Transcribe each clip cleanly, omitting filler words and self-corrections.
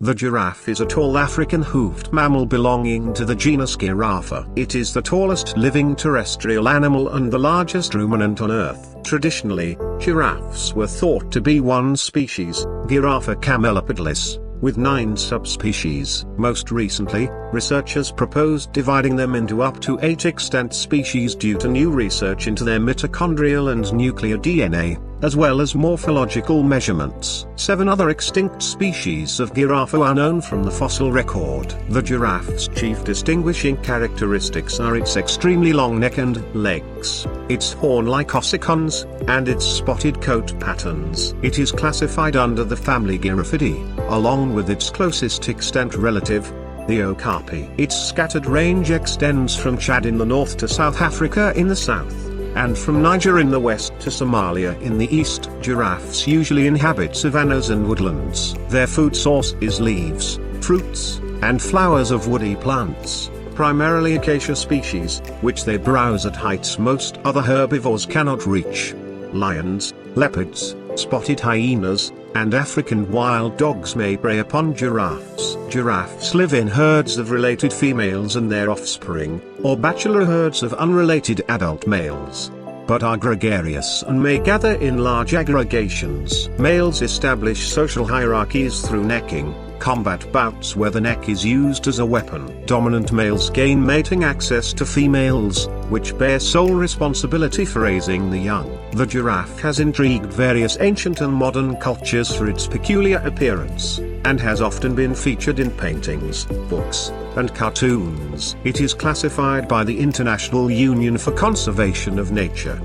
The giraffe is a tall African hoofed mammal belonging to the genus Giraffa. It is the tallest living terrestrial animal and the largest ruminant on Earth. Traditionally, giraffes were thought to be one species, Giraffa camelopardalis, with 9 subspecies. Most recently, researchers proposed dividing them into up to 8 extant species due to new research into their mitochondrial and nuclear DNA, as well as morphological measurements. 7 other extinct species of Giraffe are known from the fossil record. The giraffe's chief distinguishing characteristics are its extremely long neck and legs, its horn-like ossicones, and its spotted coat patterns. It is classified under the family Giraffidae, along with its closest extant relative, the okapi. Its scattered range extends from Chad in the north to South Africa in the south, and from Niger in the west to Somalia in the east. Giraffes usually inhabit savannahs and woodlands. Their food source is leaves, fruits, and flowers of woody plants, primarily acacia species, which they browse at heights most other herbivores cannot reach. Lions, leopards, spotted hyenas, and African wild dogs may prey upon giraffes. Giraffes live in herds of related females and their offspring, or bachelor herds of unrelated adult males, but are gregarious and may gather in large aggregations. Males establish social hierarchies through necking, combat bouts where the neck is used as a weapon. Dominant males gain mating access to females, which bear sole responsibility for raising the young. The giraffe has intrigued various ancient and modern cultures for its peculiar appearance, and has often been featured in paintings, books, and cartoons. It is classified by the International Union for Conservation of Nature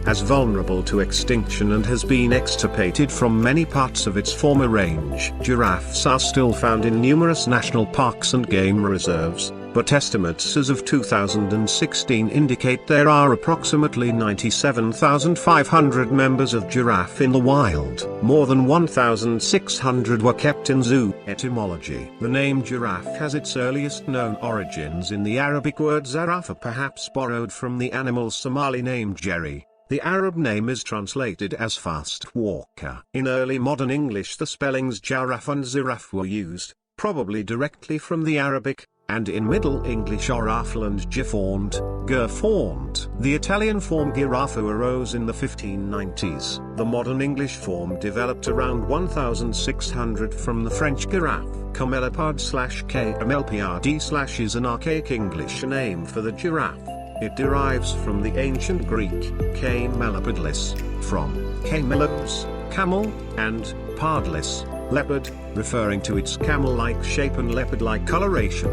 as vulnerable to extinction and has been extirpated from many parts of its former range. Giraffes are still found in numerous national parks and game reserves, but estimates as of 2016 indicate there are approximately 97,500 members of giraffe in the wild. More than 1,600 were kept in zoo. Etymology. The name giraffe has its earliest known origins in the Arabic word zarafa, perhaps borrowed from the animal's Somali name Jerry. The Arab name is translated as fast walker. In early modern English the spellings Giraffe and Giraffe were used, probably directly from the Arabic, and in Middle English Orafel and Giffaunt, Gerfaunt. The Italian form Giraffa arose in the 1590s. The modern English form developed around 1600 from the French Giraffe. Camelopardalis is an archaic English name for the giraffe. It derives from the ancient Greek, camelopardalis, from camelos, camel, and pardalis, leopard, referring to its camel-like shape and leopard-like coloration.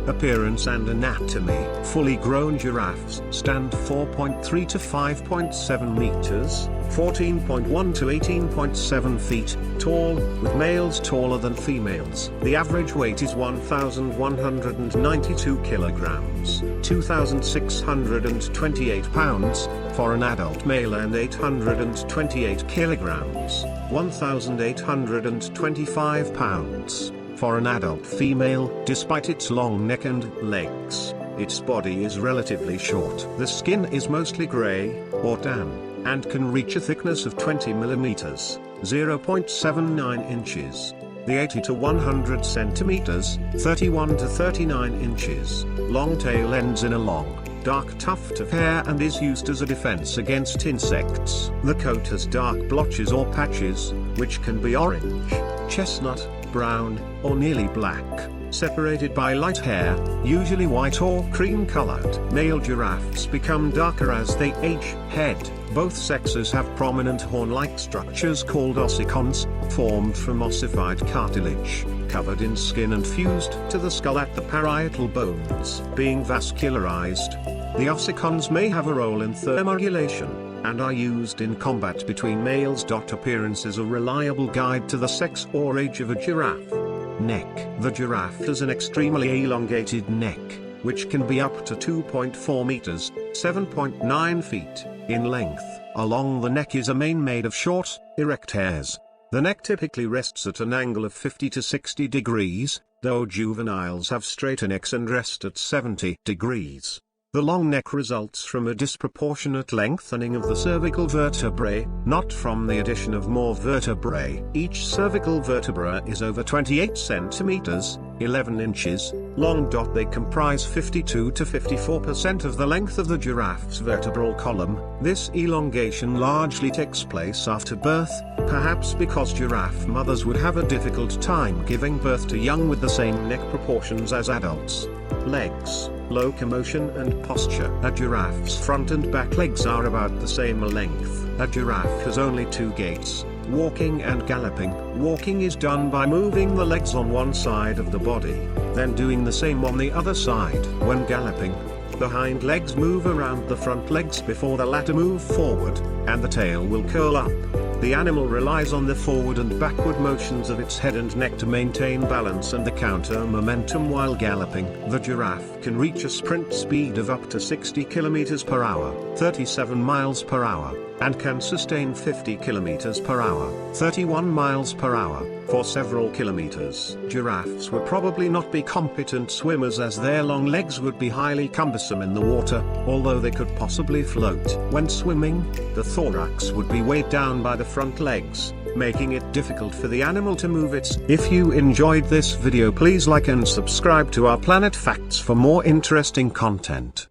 Appearance and anatomy. Fully grown giraffes stand 4.3 to 5.7 meters, 14.1 to 18.7 feet, tall, with males taller than females. The average weight is 1,192 kilograms, 2,628 pounds, for an adult male and 828 kilograms, 1,825 pounds, for an adult female. Despite its long neck and legs, its body is relatively short. The skin is mostly gray, or tan, and can reach a thickness of 20 millimeters, 0.79 inches. The 80 to 100 centimeters, 31 to 39 inches, long tail ends in a long, dark tuft of hair and is used as a defense against insects. The coat has dark blotches or patches, which can be orange, chestnut, brown, or nearly black, separated by light hair, usually white or cream-colored. Male giraffes become darker as they age. Head. Both sexes have prominent horn-like structures called ossicones, formed from ossified cartilage, covered in skin and fused to the skull at the parietal bones. Being vascularized, the ossicones may have a role in thermoregulation, and are used in combat between males. Appearance is a reliable guide to the sex or age of a giraffe. Neck. The giraffe has an extremely elongated neck, which can be up to 2.4 meters, 7.9 feet, in length. Along the neck is a mane made of short, erect hairs. The neck typically rests at an angle of 50 to 60 degrees, though juveniles have straighter necks and rest at 70 degrees. The long neck results from a disproportionate lengthening of the cervical vertebrae, not from the addition of more vertebrae. Each cervical vertebra is over 28 centimeters, 11 inches, long. They comprise 52 to 54% of the length of the giraffe's vertebral column. This elongation largely takes place after birth, perhaps because giraffe mothers would have a difficult time giving birth to young with the same neck proportions as adults. Legs, locomotion and posture. A giraffe's front and back legs are about the same length. A giraffe has only two gaits, walking and galloping. Walking is done by moving the legs on one side of the body, then doing the same on the other side. When galloping, the hind legs move around the front legs before the latter move forward, and the tail will curl up. The animal relies on the forward and backward motions of its head and neck to maintain balance and the counter momentum while galloping. The giraffe can reach a sprint speed of up to 60 km per hour, 37 miles per hour, and can sustain 50 km per hour, 31 miles per hour, for several kilometers. Giraffes would probably not be competent swimmers as their long legs would be highly cumbersome in the water, although they could possibly float. When swimming, the thorax would be weighed down by the front legs, making it difficult for the animal to move its. If you enjoyed this video, please like and subscribe to our Planet Facts for more interesting content.